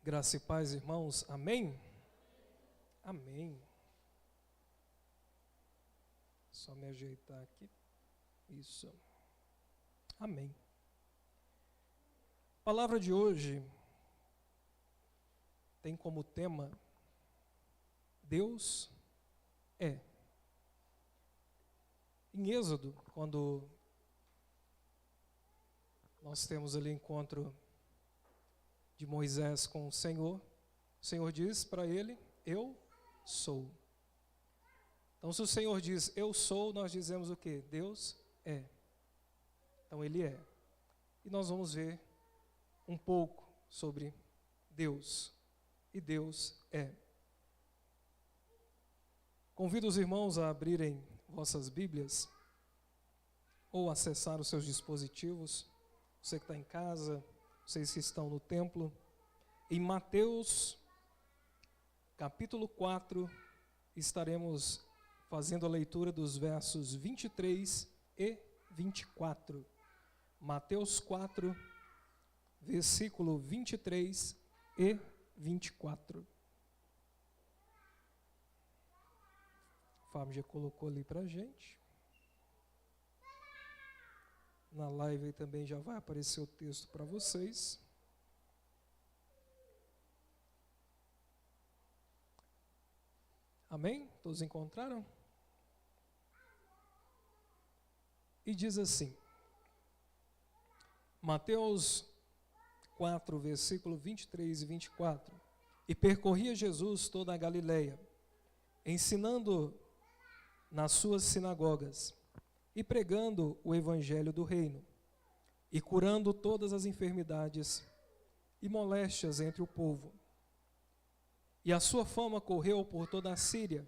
Graça e paz, irmãos. Amém? Amém. Só me ajeitar aqui. Isso. Amém. A palavra de hoje tem como tema Deus é. Em Êxodo, quando nós temos ali o encontro de Moisés com o Senhor diz para ele, eu sou. Então, se o Senhor diz, eu sou, nós dizemos o quê? Deus é. Então, Ele é. E nós vamos ver um pouco sobre Deus. E Deus é. Convido os irmãos a abrirem vossas Bíblias ou acessar os seus dispositivos. Você que está em casa, vocês que estão no templo, em Mateus, capítulo 4, estaremos fazendo a leitura dos versos 23 e 24. Mateus 4, versículo 23 e 24. O Fábio já colocou ali para a gente. Na live aí também já vai aparecer o texto para vocês. Amém? Todos encontraram? E diz assim, Mateus 4, versículo 23 e 24. E percorria Jesus toda a Galileia, ensinando nas suas sinagogas, e pregando o evangelho do reino, e curando todas as enfermidades e moléstias entre o povo. E a sua fama correu por toda a Síria,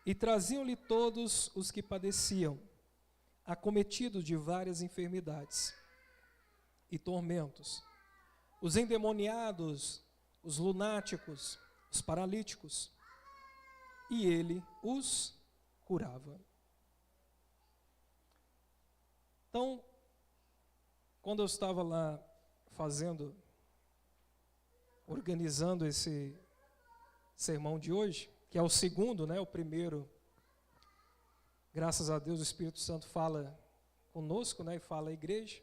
e traziam-lhe todos os que padeciam, acometidos de várias enfermidades e tormentos, os endemoniados, os lunáticos, os paralíticos, e ele os curava. Então, quando eu estava lá organizando esse sermão de hoje, que é o segundo, né? O primeiro, graças a Deus, o Espírito Santo fala conosco, né? E fala à igreja.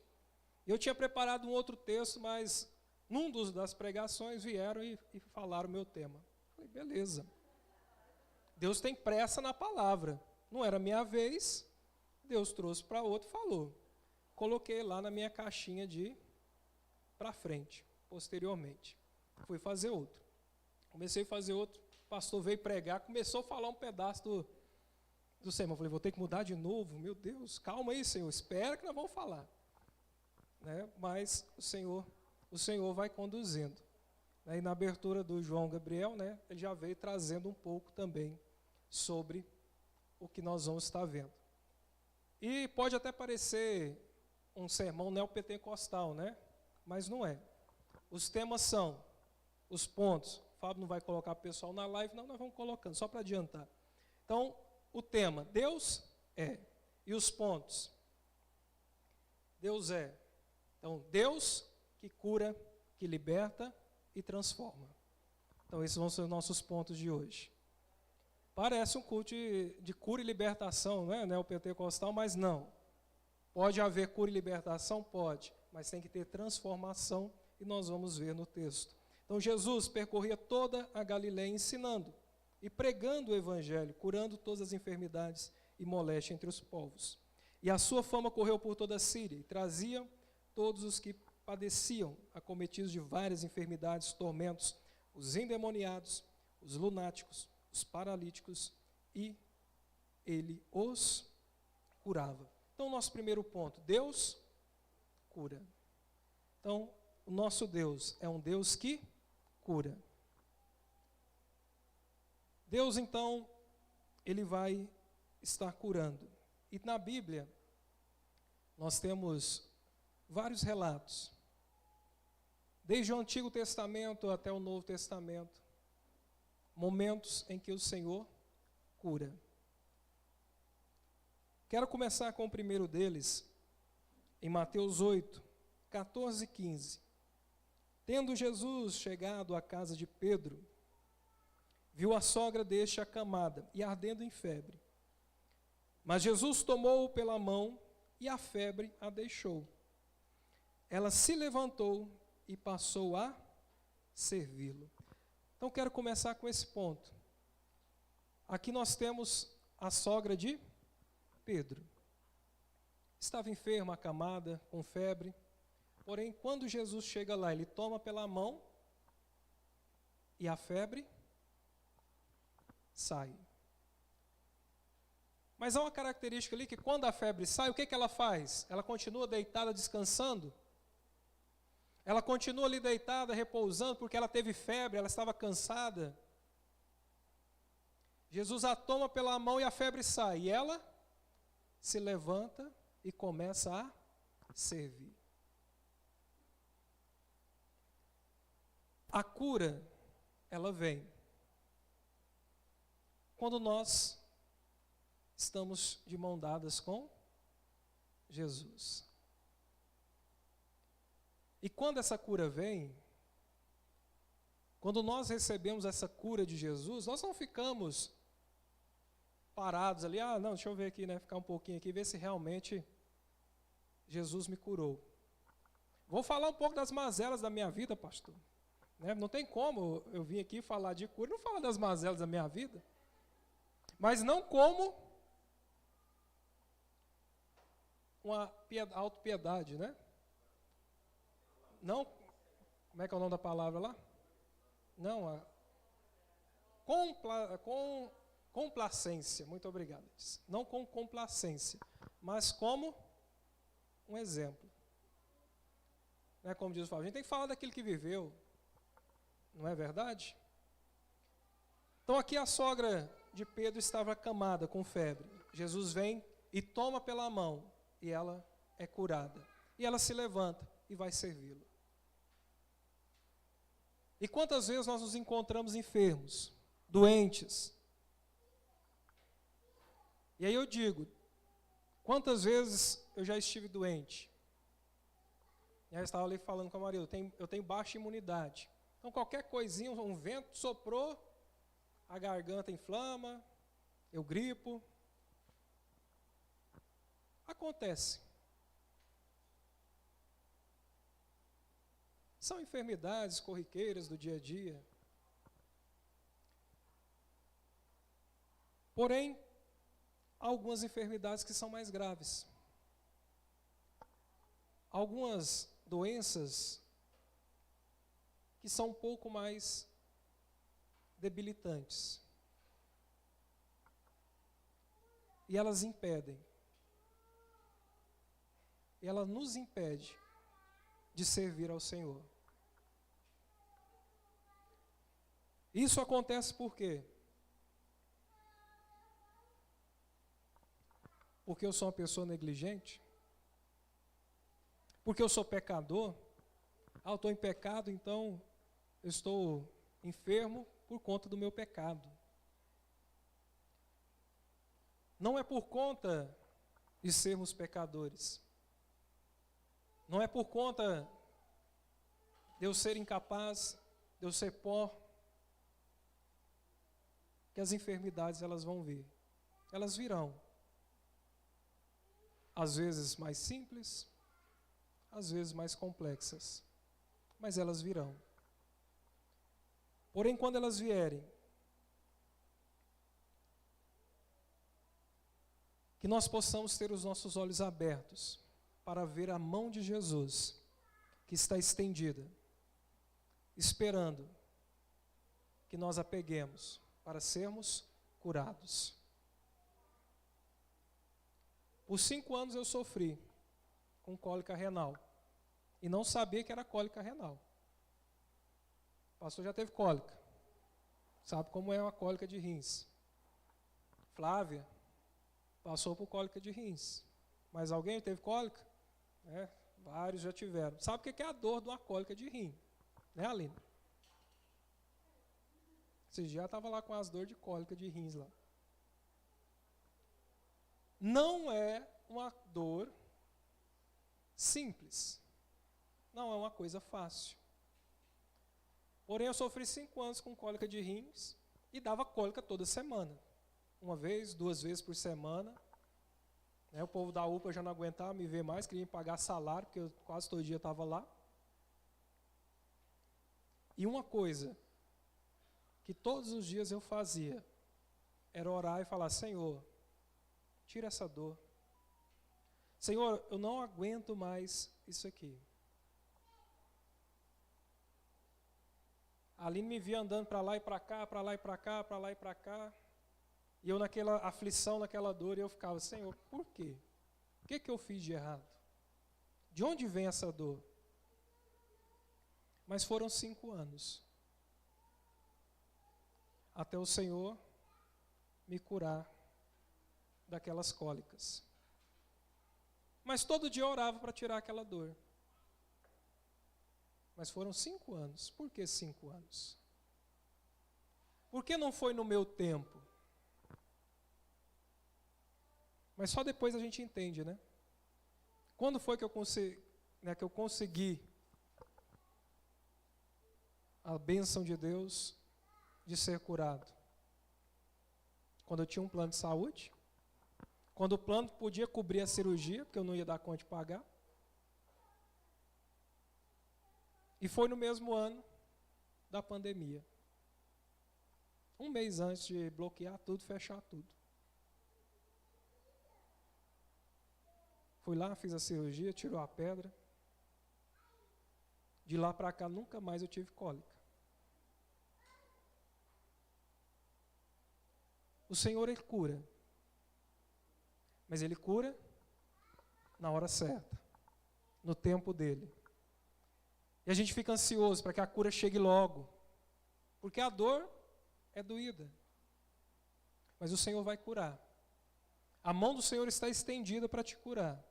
Eu tinha preparado um outro texto, mas num das pregações vieram e falaram o meu tema. Falei, beleza. Deus tem pressa na palavra. Não era minha vez, Deus trouxe para outro e falou. Coloquei lá na minha caixinha de para frente, posteriormente. Fui fazer outro. Comecei a fazer outro, o pastor veio pregar, começou a falar um pedaço do sermão. Falei, vou ter que mudar de novo? Meu Deus, calma aí, Senhor, espera que nós vamos falar. Né? Mas o Senhor vai conduzindo. E na abertura do João Gabriel, né, ele já veio trazendo um pouco também sobre o que nós vamos estar vendo. E pode até parecer um sermão neopentecostal, né? Mas não é. Os temas são, os pontos. O Fábio não vai colocar o pessoal na live, não, nós vamos colocando, só para adiantar. Então, o tema, Deus é. E os pontos? Deus é. Então, Deus que cura, que liberta e transforma. Então, esses vão ser os nossos pontos de hoje. Parece um culto de cura e libertação, não é neopentecostal, mas não. Pode haver cura e libertação? Pode, mas tem que ter transformação, e nós vamos ver no texto. Então, Jesus percorria toda a Galileia ensinando e pregando o evangelho, curando todas as enfermidades e moléstias entre os povos. E a sua fama correu por toda a Síria, e trazia todos os que padeciam, acometidos de várias enfermidades, tormentos, os endemoniados, os lunáticos, os paralíticos, e ele os curava. Então, nosso primeiro ponto, Deus cura. Então, o nosso Deus é um Deus que cura. Deus, então, ele vai estar curando. E na Bíblia, nós temos vários relatos. Desde o Antigo Testamento até o Novo Testamento, momentos em que o Senhor cura. Quero começar com o primeiro deles, em Mateus 8, 14 e 15. Tendo Jesus chegado à casa de Pedro, viu a sogra deste acamada e ardendo em febre. Mas Jesus tomou-o pela mão e a febre a deixou. Ela se levantou e passou a servi-lo. Então quero começar com esse ponto. Aqui nós temos a sogra de Pedro. Estava enferma, acamada, com febre. Porém, quando Jesus chega lá, ele toma pela mão e a febre sai. Mas há uma característica ali que quando a febre sai, o que ela faz? Ela continua deitada, descansando? Ela continua ali deitada, repousando, porque ela teve febre, ela estava cansada. Jesus a toma pela mão e a febre sai. E ela se levanta e começa a servir. A cura, ela vem quando nós estamos de mão dadas com Jesus. E quando essa cura vem, quando nós recebemos essa cura de Jesus, nós não ficamos parados ali, não, deixa eu ver aqui, ficar um pouquinho aqui, ver se realmente Jesus me curou. Vou falar um pouco das mazelas da minha vida, pastor. Não tem como eu vir aqui falar de cura, não falar das mazelas da minha vida, mas não como uma autopiedade, Não, como é que é o nome da palavra lá? Não, complacência, muito obrigado. Não com complacência, mas como um exemplo. Como diz o Fábio, a gente tem que falar daquilo que viveu, não é verdade? Então aqui a sogra de Pedro estava acamada com febre. Jesus vem e toma pela mão e ela é curada. E ela se levanta e vai servi-lo. E quantas vezes nós nos encontramos enfermos, doentes? E aí eu digo, quantas vezes eu já estive doente? Eu estava ali falando com a Maria, eu tenho baixa imunidade. Então qualquer coisinha, um vento soprou, a garganta inflama, eu gripo. Acontece. São enfermidades corriqueiras do dia a dia. Porém, há algumas enfermidades que são mais graves. Algumas doenças que são um pouco mais debilitantes. E elas impedem. E ela nos impede de servir ao Senhor. Isso acontece por quê? Porque eu sou uma pessoa negligente? Porque eu sou pecador? Eu estou em pecado, então eu estou enfermo por conta do meu pecado. Não é por conta de sermos pecadores. Não é por conta de eu ser incapaz, de eu ser pó, que as enfermidades elas vão vir. Elas virão. Às vezes mais simples, às vezes mais complexas. Mas elas virão. Porém, quando elas vierem, que nós possamos ter os nossos olhos abertos para ver a mão de Jesus, que está estendida, esperando que nós a peguemos para sermos curados. Por 5 anos eu sofri com cólica renal e não sabia que era cólica renal. O pastor já teve cólica, sabe como é uma cólica de rins. Flávia passou por cólica de rins. Mas alguém teve cólica? Vários já tiveram. Sabe o que é a dor de uma cólica de rim? Aline? Esse dia estava lá com as dores de cólica de rins lá. Não é uma dor simples. Não é uma coisa fácil. Porém, eu sofri 5 anos com cólica de rins e dava cólica toda semana. 1 vez, 2 vezes por semana. O povo da UPA já não aguentava me ver mais, queria me pagar salário, porque eu quase todo dia estava lá. E uma coisa que todos os dias eu fazia era orar e falar: Senhor, tira essa dor. Senhor, eu não aguento mais isso aqui. A Aline me via andando para lá e para cá, para lá e para cá, para lá e para cá. E eu naquela aflição, naquela dor, e eu ficava: Senhor, por quê? O que eu fiz de errado? De onde vem essa dor? Mas foram 5 anos. Até o Senhor me curar daquelas cólicas. Mas todo dia eu orava para tirar aquela dor. Mas foram 5 anos. Por que 5 anos? Por que não foi no meu tempo? Mas só depois a gente entende, né? Quando foi que eu consegui a bênção de Deus de ser curado? Quando eu tinha um plano de saúde, quando o plano podia cobrir a cirurgia, porque eu não ia dar conta de pagar. E foi no mesmo ano da pandemia. 1 mês antes de bloquear tudo, fechar tudo. Fui lá, fiz a cirurgia, tirou a pedra. De lá para cá, nunca mais eu tive cólica. O Senhor, Ele cura. Mas Ele cura na hora certa, no tempo dEle. E a gente fica ansioso para que a cura chegue logo, porque a dor é doída. Mas o Senhor vai curar. A mão do Senhor está estendida para te curar.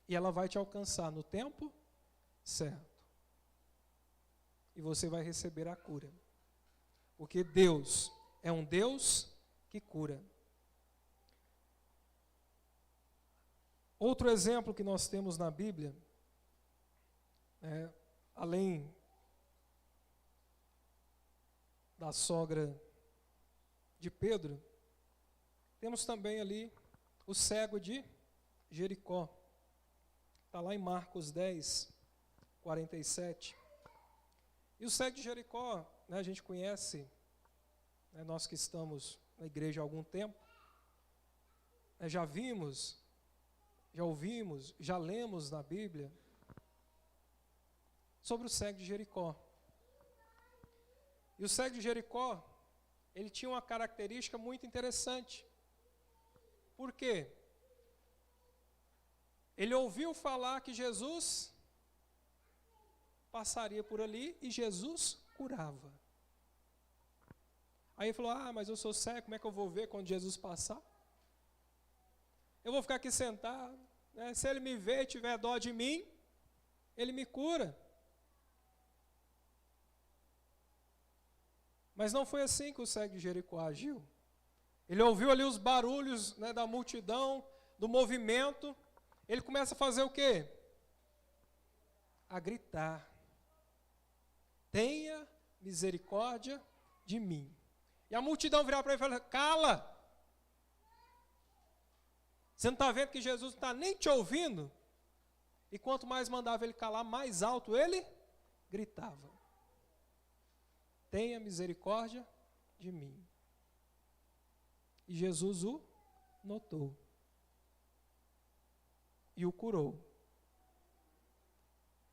E ela vai te alcançar no tempo certo. E você vai receber a cura. Porque Deus é um Deus que cura. Outro exemplo que nós temos na Bíblia, além da sogra de Pedro, temos também ali o cego de Jericó. Está lá em Marcos 10, 47. E o cego de Jericó, a gente conhece, nós que estamos na igreja há algum tempo, já vimos, já ouvimos, já lemos na Bíblia sobre o cego de Jericó. E o cego de Jericó, ele tinha uma característica muito interessante. Por quê? Ele ouviu falar que Jesus passaria por ali e Jesus curava. Aí ele falou: mas eu sou cego, como é que eu vou ver quando Jesus passar? Eu vou ficar aqui sentado, se ele me ver e tiver dó de mim, ele me cura. Mas não foi assim que o cego de Jericó agiu. Ele ouviu ali os barulhos da multidão, do movimento. Ele começa a fazer o quê? A gritar: tenha misericórdia de mim. E a multidão virava para ele e falava: cala! Você não está vendo que Jesus não está nem te ouvindo? E quanto mais mandava ele calar, mais alto ele gritava: tenha misericórdia de mim. E Jesus o notou. E o curou.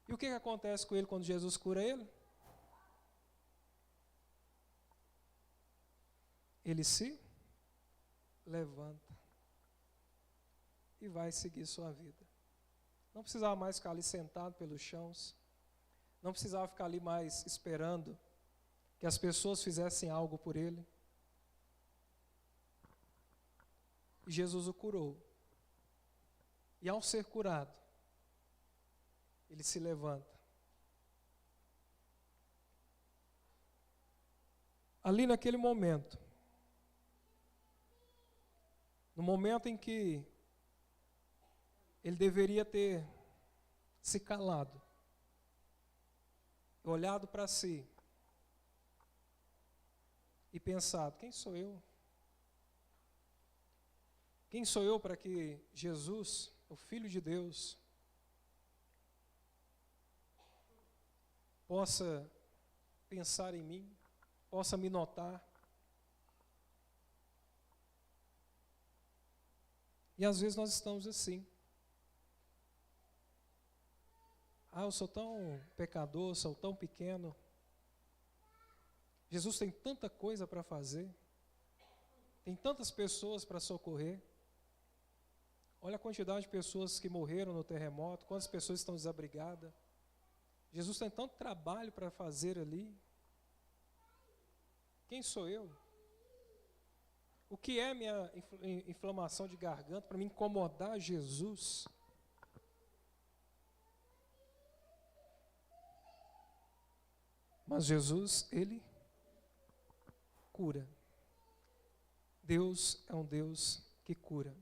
E o que acontece com ele quando Jesus cura ele? Ele se levanta e vai seguir sua vida. Não precisava mais ficar ali sentado pelos chãos. Não precisava ficar ali mais esperando que as pessoas fizessem algo por ele. E Jesus o curou. E ao ser curado, ele se levanta. Ali naquele momento, no momento em que ele deveria ter se calado, olhado para si e pensado: quem sou eu? Quem sou eu para que Jesus, o Filho de Deus, possa pensar em mim, possa me notar? E às vezes nós estamos assim. Eu sou tão pecador, sou tão pequeno. Jesus tem tanta coisa para fazer. Tem tantas pessoas para socorrer. Olha a quantidade de pessoas que morreram no terremoto, quantas pessoas estão desabrigadas. Jesus tem tanto trabalho para fazer ali. Quem sou eu? O que é minha inflamação de garganta para me incomodar Jesus? Mas Jesus, Ele cura. Deus é um Deus que cura.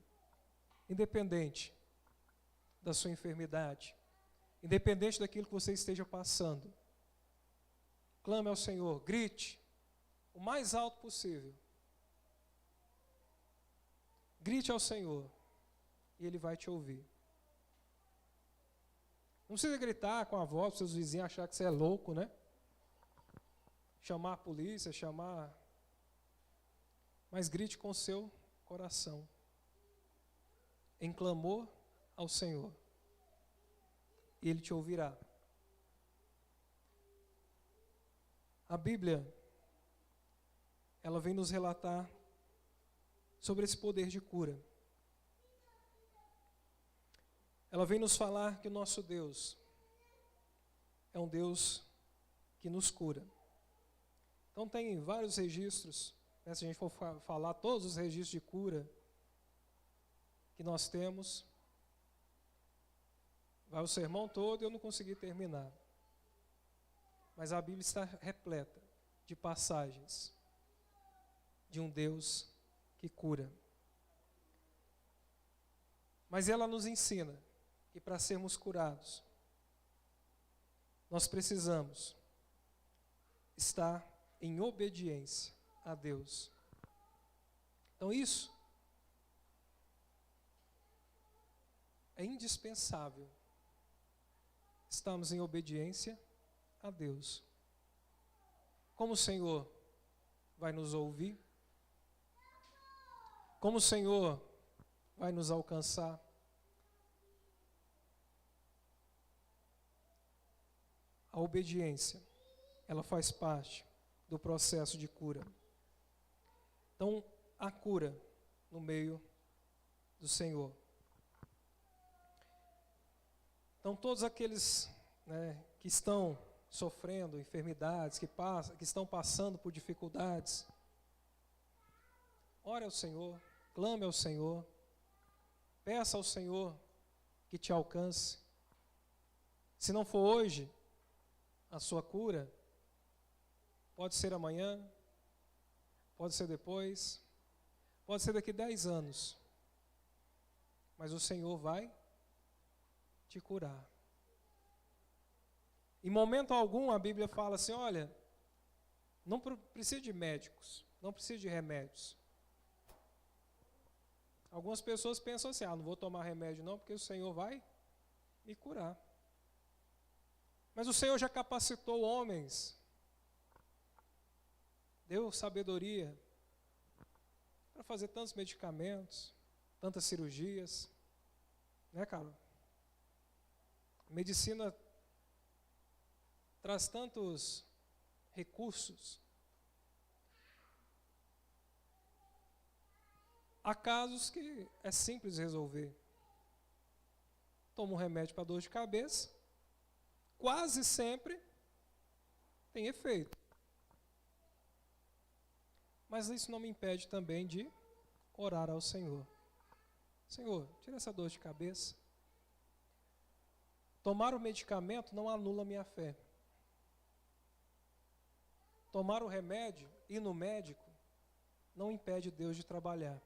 Independente da sua enfermidade, independente daquilo que você esteja passando, clame ao Senhor, grite o mais alto possível. Grite ao Senhor e Ele vai te ouvir. Não precisa gritar com a voz para seus vizinhos achar que você é louco, né? Chamar a polícia, mas grite com o seu coração, em clamor ao Senhor, e Ele te ouvirá. A Bíblia, ela vem nos relatar sobre esse poder de cura. Ela vem nos falar que o nosso Deus é um Deus que nos cura. Então tem vários registros, né, se a gente for falar todos os registros de cura que nós temos, vai o sermão todo e eu não consegui terminar. Mas a Bíblia está repleta de passagens de um Deus que cura. Mas ela nos ensina que para sermos curados, nós precisamos estar em obediência a Deus. Então isso é indispensável. Estamos em obediência a Deus. Como o Senhor vai nos ouvir? Como o Senhor vai nos alcançar? A obediência, ela faz parte do processo de cura. Então, há cura no meio do Senhor. Então, todos aqueles, né, que estão sofrendo enfermidades, que estão passando por dificuldades, ore ao Senhor, clame ao Senhor, peça ao Senhor que te alcance. Se não for hoje a sua cura, pode ser amanhã, pode ser depois, pode ser daqui 10 anos, mas o Senhor vai te curar. Em momento algum a Bíblia fala assim: olha, não precisa de médicos, não precisa de remédios. Algumas pessoas pensam assim: não vou tomar remédio não, porque o Senhor vai me curar. Mas o Senhor já capacitou homens, deu sabedoria para fazer tantos medicamentos, tantas cirurgias, né, Carlos? A medicina traz tantos recursos. Há casos que é simples resolver. Toma um remédio para dor de cabeça, quase sempre tem efeito. Mas isso não me impede também de orar ao Senhor. Senhor, tira essa dor de cabeça. Tomar o medicamento não anula a minha fé. Tomar o remédio, ir no médico, não impede Deus de trabalhar.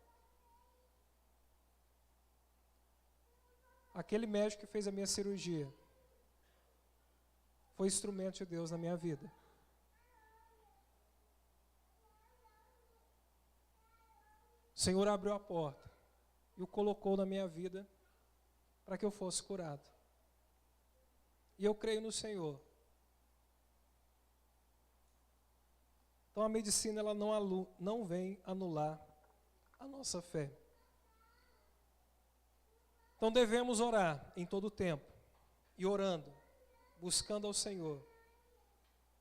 Aquele médico que fez a minha cirurgia foi instrumento de Deus na minha vida. O Senhor abriu a porta e o colocou na minha vida para que eu fosse curado. E eu creio no Senhor. Então a medicina ela não vem anular a nossa fé. Então devemos orar em todo o tempo. E orando, buscando ao Senhor,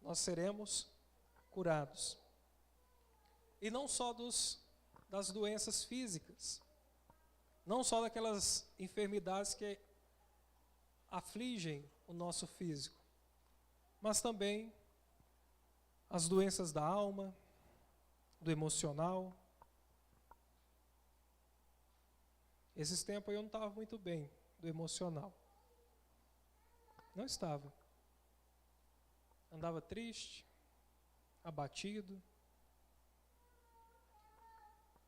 nós seremos curados. E não só das doenças físicas, não só daquelas enfermidades que afligem o nosso físico, mas também as doenças da alma, do emocional. Esses tempos eu não estava muito bem do emocional. Não estava. Andava triste, abatido,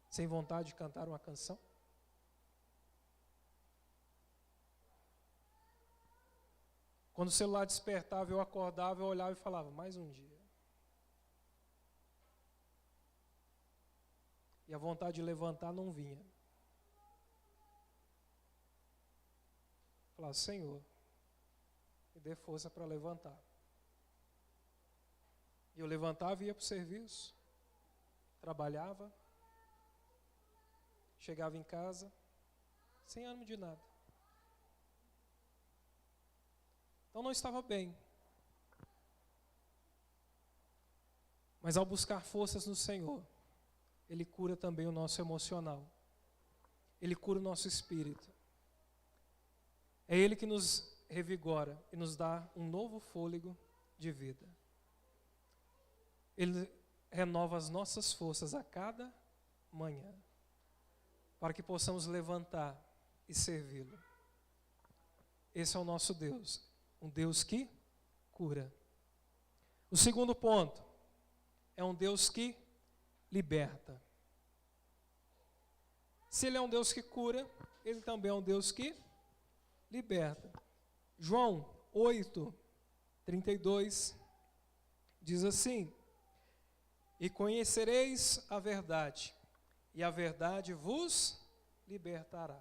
sem vontade de cantar uma canção. Quando o celular despertava, eu acordava, eu olhava e falava, mais um dia. E a vontade de levantar não vinha. Falava, Senhor, me dê força para levantar. E eu levantava e ia para o serviço, trabalhava, chegava em casa, sem ânimo de nada. Então não estava bem. Mas ao buscar forças no Senhor, Ele cura também o nosso emocional. Ele cura o nosso espírito. É Ele que nos revigora e nos dá um novo fôlego de vida. Ele renova as nossas forças a cada manhã, para que possamos levantar e servi-lo. Esse é o nosso Deus, um Deus que cura. O segundo ponto é um Deus que liberta. Se Ele é um Deus que cura, Ele também é um Deus que liberta. João 8:32 diz assim: e conhecereis a verdade, e a verdade vos libertará.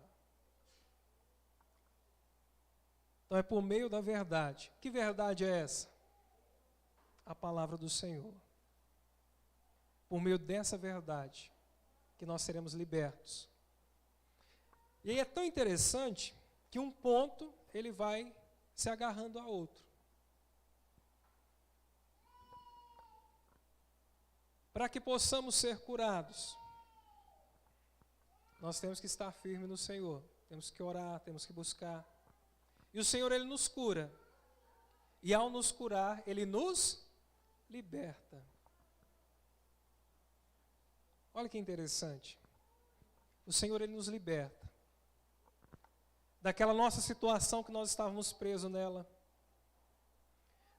Então é por meio da verdade. Que verdade é essa? A palavra do Senhor. Por meio dessa verdade que nós seremos libertos. E aí é tão interessante que um ponto ele vai se agarrando a outro. Para que possamos ser curados, nós temos que estar firmes no Senhor. Temos que orar, temos que buscar. E o Senhor, Ele nos cura. E ao nos curar, Ele nos liberta. Olha que interessante. O Senhor, Ele nos liberta. Daquela nossa situação que nós estávamos presos nela.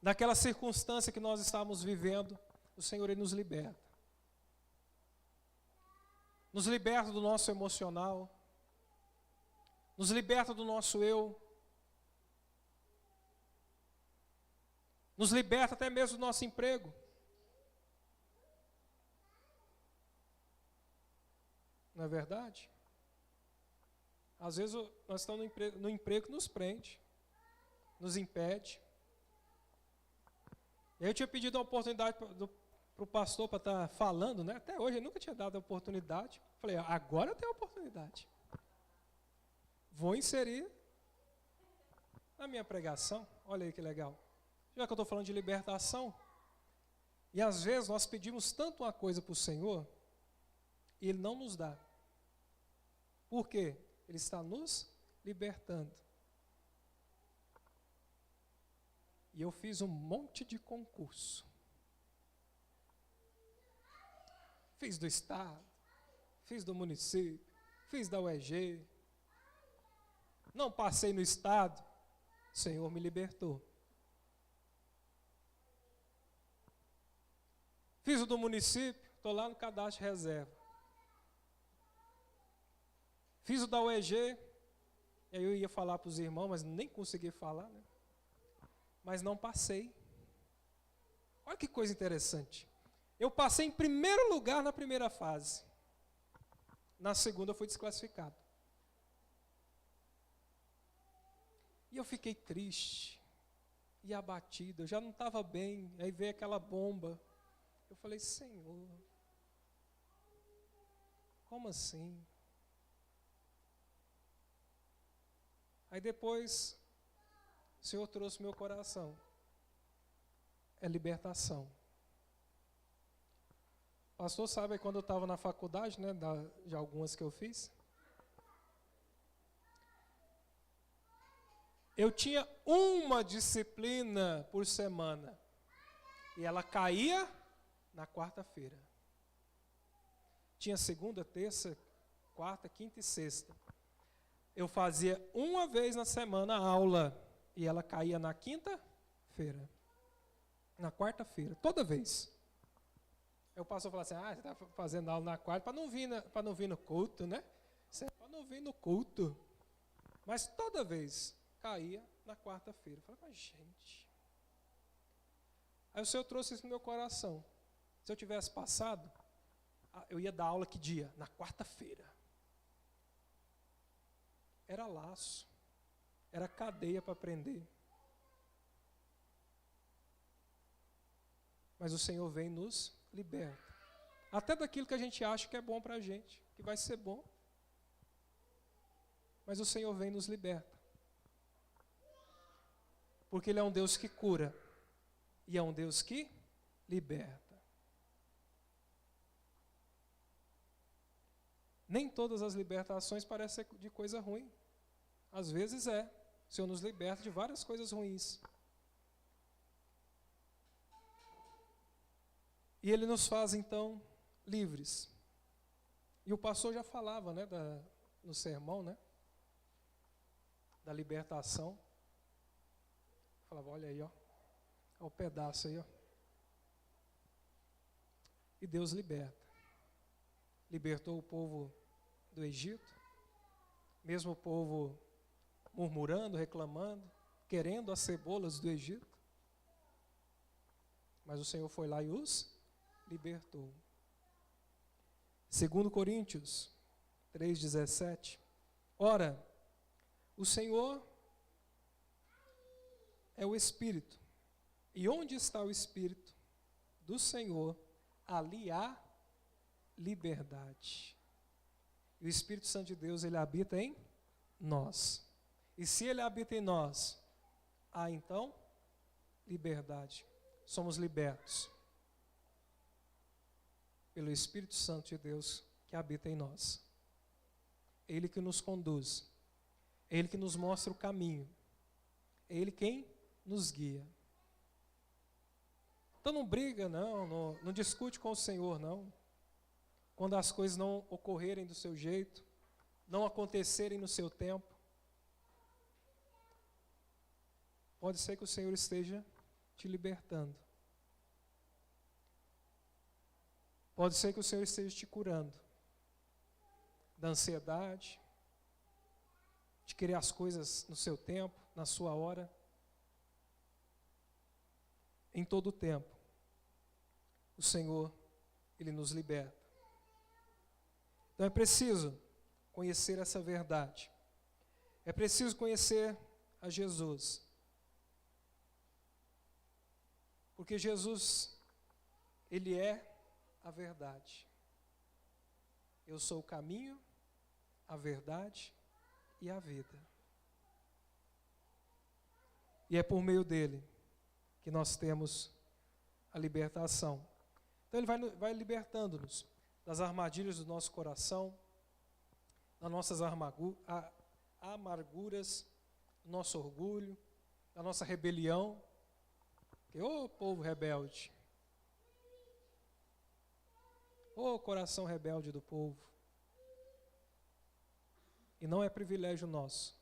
Daquela circunstância que nós estávamos vivendo. O Senhor, Ele nos liberta. Nos liberta do nosso emocional. Nos liberta do nosso eu. Nos liberta até mesmo do nosso emprego. Não é verdade? Às vezes nós estamos no emprego que nos prende, nos impede. E aí eu tinha pedido uma oportunidade para o pastor para estar falando, né? Até hoje ele nunca tinha dado a oportunidade. Falei, agora eu tenho a oportunidade. Vou inserir na minha pregação. Olha aí que legal. Já que eu estou falando de libertação, e às vezes nós pedimos tanto uma coisa para o Senhor, e Ele não nos dá. Por quê? Ele está nos libertando. E eu fiz um monte de concurso. Fiz do Estado, fiz do município, fiz da UEG. Não passei no Estado, o Senhor me libertou. Fiz o do município, estou lá no cadastro de reserva. Fiz o da UEG, e aí eu ia falar para os irmãos, mas nem consegui falar, né? Mas não passei. Olha que coisa interessante. Eu passei em primeiro lugar na primeira fase. Na segunda eu fui desclassificado. E eu fiquei triste e abatido. Eu já não estava bem. Aí veio aquela bomba. Eu falei, Senhor, como assim? Aí depois, o Senhor trouxe meu coração. É libertação. Pastor, sabe quando eu estava na faculdade, né, de algumas que eu fiz? Eu tinha uma disciplina por semana. E ela caía na quarta-feira. Tinha segunda, terça, quarta, quinta e sexta. Eu fazia uma vez na semana a aula. E ela caía na quinta-feira. Na quarta-feira, toda vez. Aí o pastor falava assim, você está fazendo aula na quarta para não vir no culto, né? Isso é para não vir no culto. Mas toda vez caía na quarta-feira. Eu falei, mas gente... Aí o Senhor trouxe isso no meu coração. Se eu tivesse passado, eu ia dar aula que dia? Na quarta-feira. Era laço. Era cadeia para prender. Mas o Senhor vem e nos liberta. Até daquilo que a gente acha que é bom para a gente, que vai ser bom. Mas o Senhor vem e nos liberta. Porque Ele é um Deus que cura. E é um Deus que liberta. Nem todas as libertações parecem ser de coisa ruim. Às vezes é. O Senhor nos liberta de várias coisas ruins. E Ele nos faz, então, livres. E o pastor já falava, né, no sermão, né, da libertação. Falava, olha aí, ó. Olha o pedaço aí, ó. E Deus liberta. Libertou o povo do Egito. Mesmo o povo murmurando, reclamando, querendo as cebolas do Egito. Mas o Senhor foi lá e os libertou. 2 Coríntios 3,17. Ora, o Senhor é o Espírito. E onde está o Espírito do Senhor, ali há liberdade. E o Espírito Santo de Deus, ele habita em nós. E se ele habita em nós, há então liberdade. Somos libertos pelo Espírito Santo de Deus que habita em nós. Ele que nos conduz. Ele que nos mostra o caminho. É Ele quem nos guia. Então não briga, não discute com o Senhor, não. Quando as coisas não ocorrerem do seu jeito, não acontecerem no seu tempo, pode ser que o Senhor esteja te libertando. Pode ser que o Senhor esteja te curando da ansiedade, de querer as coisas no seu tempo, na sua hora. Em todo o tempo, o Senhor, Ele nos liberta. Então é preciso conhecer essa verdade. É preciso conhecer a Jesus. Porque Jesus, Ele é a verdade. Eu sou o caminho, a verdade e a vida. E é por meio dele que nós temos a libertação. Então ele vai libertando-nos das armadilhas do nosso coração, das nossas amarguras, do nosso orgulho, da nossa rebelião. Ô povo rebelde! Ô coração rebelde do povo! E não é privilégio nosso.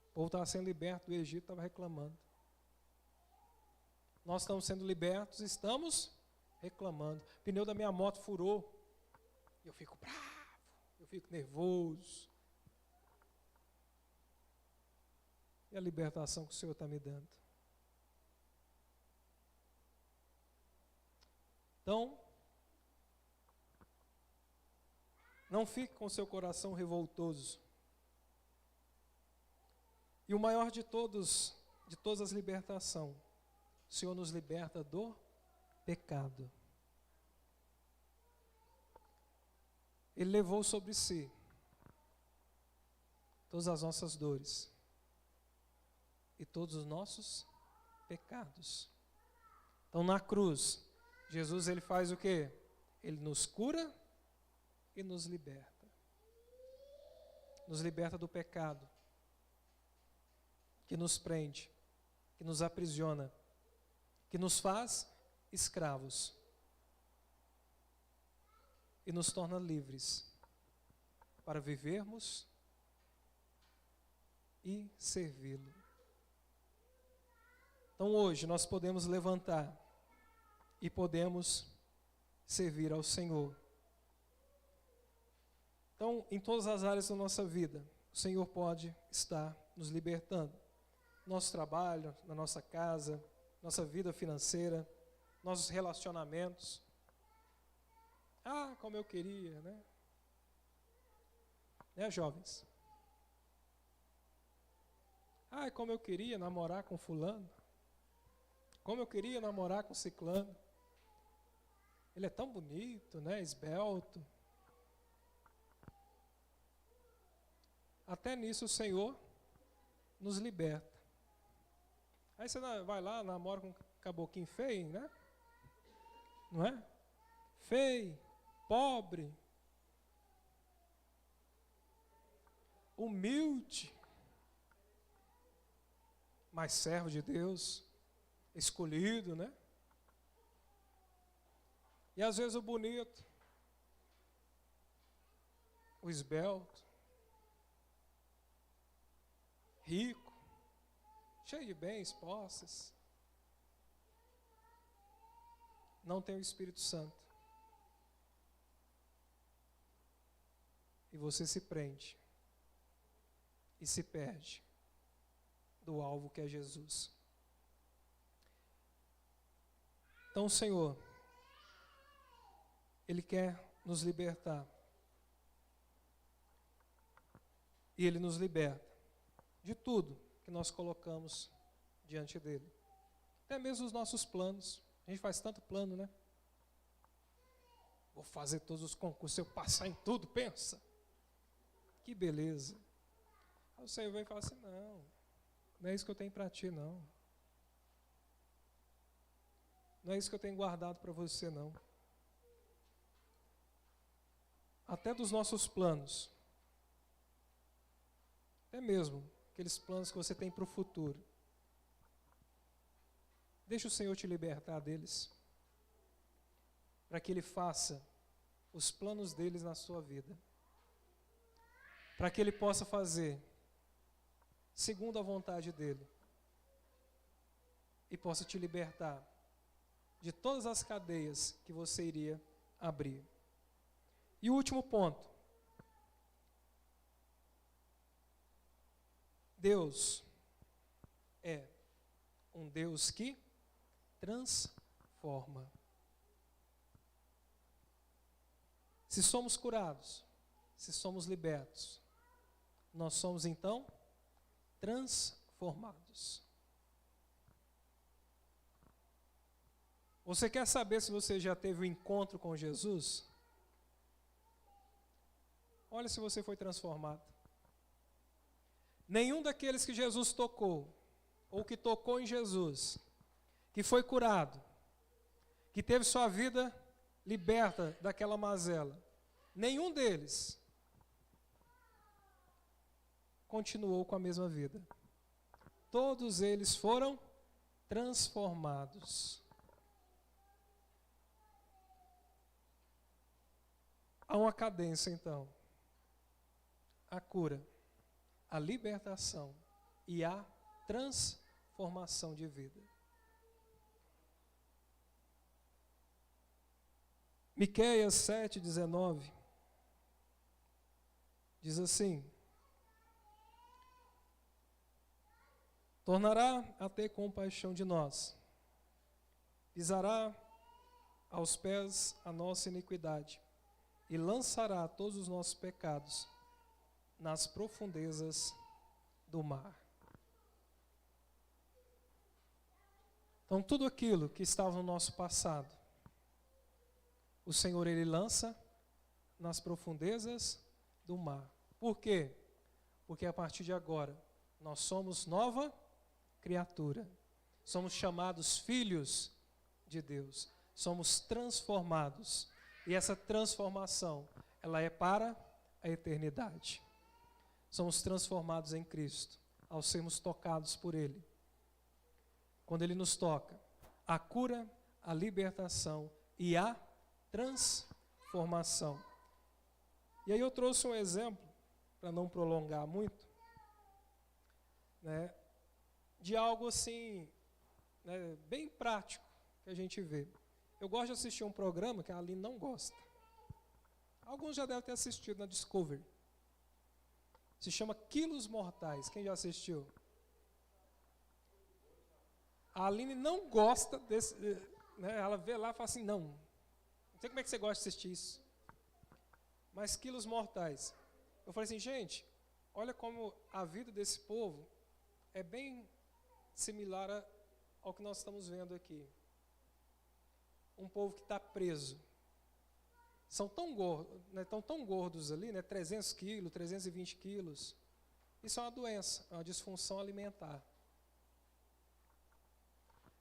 O povo estava sendo liberto do Egito, estava reclamando. Nós estamos sendo libertos, estamos reclamando. O pneu da minha moto furou. Eu fico bravo, eu fico nervoso. E a libertação que o Senhor está me dando? Então, não fique com seu coração revoltoso. E o maior de todas as libertações, o Senhor nos liberta do pecado. Ele levou sobre si todas as nossas dores e todos os nossos pecados. Então, na cruz, Jesus ele faz o quê? Ele nos cura e nos liberta. Nos liberta do pecado, que nos prende, que nos aprisiona, que nos faz escravos e nos torna livres para vivermos e servi-lo. Então hoje nós podemos levantar e podemos servir ao Senhor. Então, em todas as áreas da nossa vida, o Senhor pode estar nos libertando. Nosso trabalho, na nossa casa, nossa vida financeira, nossos relacionamentos. Ah, como eu queria, né? Né, jovens? Ah, como eu queria namorar com fulano. Como eu queria namorar com ciclano. Ele é tão bonito, né? Esbelto. Até nisso o Senhor nos liberta. Aí você vai lá, namora com um caboquinho feio, né? Não é? Feio, pobre, humilde, mas servo de Deus, escolhido, né? E às vezes o bonito, o esbelto, rico, cheio de bens, posses, não tem o Espírito Santo. E você se prende e se perde do alvo que é Jesus. Então o Senhor, Ele quer nos libertar. E Ele nos liberta de tudo que nós colocamos diante dEle. Até mesmo os nossos planos. A gente faz tanto plano, né? Vou fazer todos os concursos, se eu passar em tudo, pensa. Que beleza. Aí o Senhor vem e fala assim, não é isso que eu tenho para ti, não. Não é isso que eu tenho guardado para você, não. Até dos nossos planos. Até mesmo aqueles planos que você tem para o futuro. Deixa o Senhor te libertar deles. Para que Ele faça os planos deles na sua vida. Para que Ele possa fazer segundo a vontade dEle. E possa te libertar de todas as cadeias que você iria abrir. E o último ponto. Deus é um Deus que transforma. Se somos curados, se somos libertos, nós somos então transformados. Você quer saber se você já teve um encontro com Jesus? Olha se você foi transformado. Nenhum daqueles que Jesus tocou, ou que tocou em Jesus, que foi curado, que teve sua vida liberta daquela mazela, nenhum deles continuou com a mesma vida. Todos eles foram transformados. Há uma cadência, então. A cura, a libertação e a transformação de vida. Miqueias 7:19 diz assim: tornará a ter compaixão de nós, pisará aos pés a nossa iniquidade e lançará todos os nossos pecados nas profundezas do mar. Então, tudo aquilo que estava no nosso passado, o Senhor, Ele lança nas profundezas do mar. Por quê? Porque a partir de agora, nós somos nova criatura. Somos chamados filhos de Deus. Somos transformados. E essa transformação, ela é para a eternidade. Somos transformados em Cristo, ao sermos tocados por Ele. Quando Ele nos toca, a cura, a libertação e a transformação. E aí eu trouxe um exemplo, para não prolongar muito, né, de algo assim, né, bem prático que a gente vê. Eu gosto de assistir um programa que a Aline não gosta. Alguns já devem ter assistido na Discovery. Se chama Quilos Mortais. Quem já assistiu? A Aline não gosta desse, né, ela vê lá e fala assim, não sei como é que você gosta de assistir isso. Mas Quilos Mortais. Eu falei assim, gente, olha como a vida desse povo é bem similar ao que nós estamos vendo aqui. Um povo que está preso. São tão gordos, né, estão tão gordos ali, né, 300 quilos, 320 quilos. Isso é uma doença, é uma disfunção alimentar.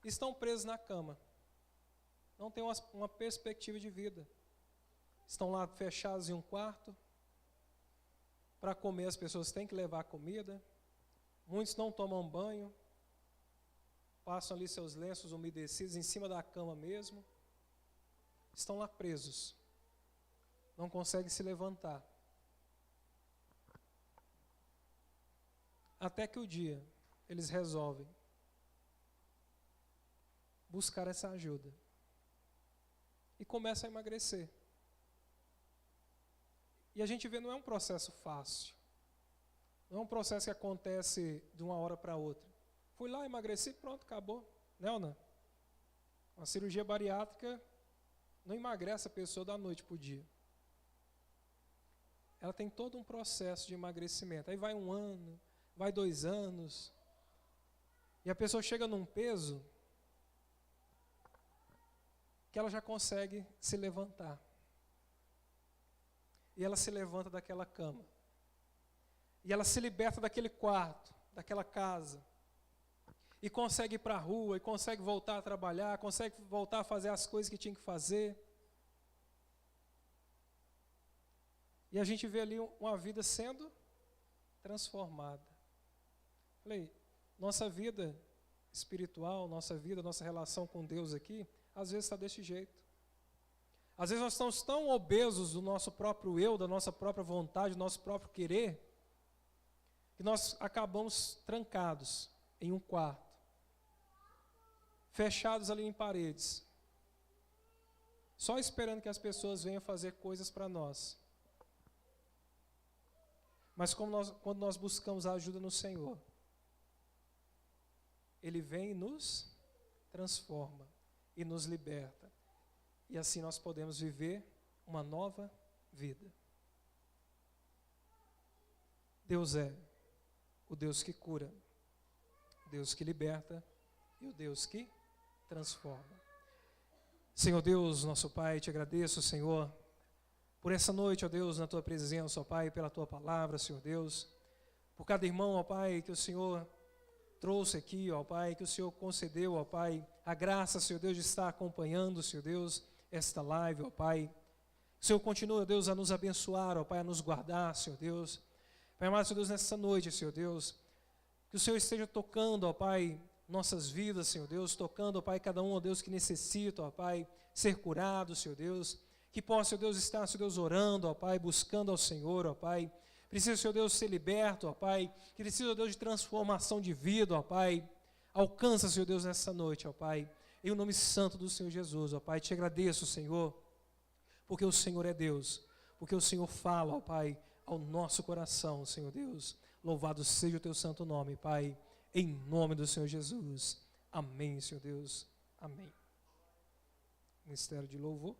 Estão presos na cama. Não têm uma perspectiva de vida. Estão lá fechados em um quarto. Para comer as pessoas têm que levar comida. Muitos não tomam banho. Passam ali seus lenços umedecidos em cima da cama mesmo. Estão lá presos. Não conseguem se levantar. Até que o dia eles resolvem buscar essa ajuda. E começam a emagrecer. E a gente vê, não é um processo fácil. Não é um processo que acontece de uma hora para outra. Fui lá, emagreci, pronto, acabou. Não. Uma cirurgia bariátrica não emagrece a pessoa da noite para o dia. Ela tem todo um processo de emagrecimento. Aí vai 1 ano, vai 2 anos. E a pessoa chega num peso que ela já consegue se levantar. E ela se levanta daquela cama. E ela se liberta daquele quarto, daquela casa. E consegue ir para a rua, e consegue voltar a trabalhar, consegue voltar a fazer as coisas que tinha que fazer. E a gente vê ali uma vida sendo transformada. Falei, nossa vida espiritual, nossa vida, nossa relação com Deus aqui, às vezes está desse jeito. Às vezes nós estamos tão obesos do nosso próprio eu, da nossa própria vontade, do nosso próprio querer, que nós acabamos trancados em um quarto, fechados ali em paredes, só esperando que as pessoas venham fazer coisas para nós. Mas quando nós buscamos a ajuda no Senhor, Ele vem e nos transforma e nos liberta. E assim nós podemos viver uma nova vida. Deus é o Deus que cura, o Deus que liberta e o Deus que transforma. Senhor Deus, nosso Pai, te agradeço, Senhor, por essa noite, ó Deus, na Tua presença, ó Pai, pela Tua palavra, Senhor Deus, por cada irmão, ó Pai, que o Senhor trouxe aqui, ó Pai, que o Senhor concedeu, ó Pai, a graça, Senhor Deus, de estar acompanhando, Senhor Deus, esta live, ó Pai. O Senhor continua, ó Deus, a nos abençoar, ó Pai, a nos guardar, Senhor Deus. Pai amado, Senhor Deus, nessa noite, Senhor Deus, que o Senhor esteja tocando, ó Pai, nossas vidas, Senhor Deus, tocando, ó Pai, cada um, ó Deus, que necessita, ó Pai, ser curado, Senhor Deus, que possa, Senhor Deus, estar, Senhor Deus, orando, ó Pai, buscando ao Senhor, ó Pai, precisa, Senhor Deus, ser liberto, ó Pai, que precisa, ó Deus, de transformação de vida, ó Pai, alcança, Senhor Deus, nessa noite, ó Pai, em o nome santo do Senhor Jesus, ó Pai, te agradeço, Senhor, porque o Senhor é Deus, porque o Senhor fala, ó Pai, ao nosso coração, Senhor Deus, louvado seja o Teu santo nome, Pai, em nome do Senhor Jesus, amém, Senhor Deus, amém. Ministério de Louvor.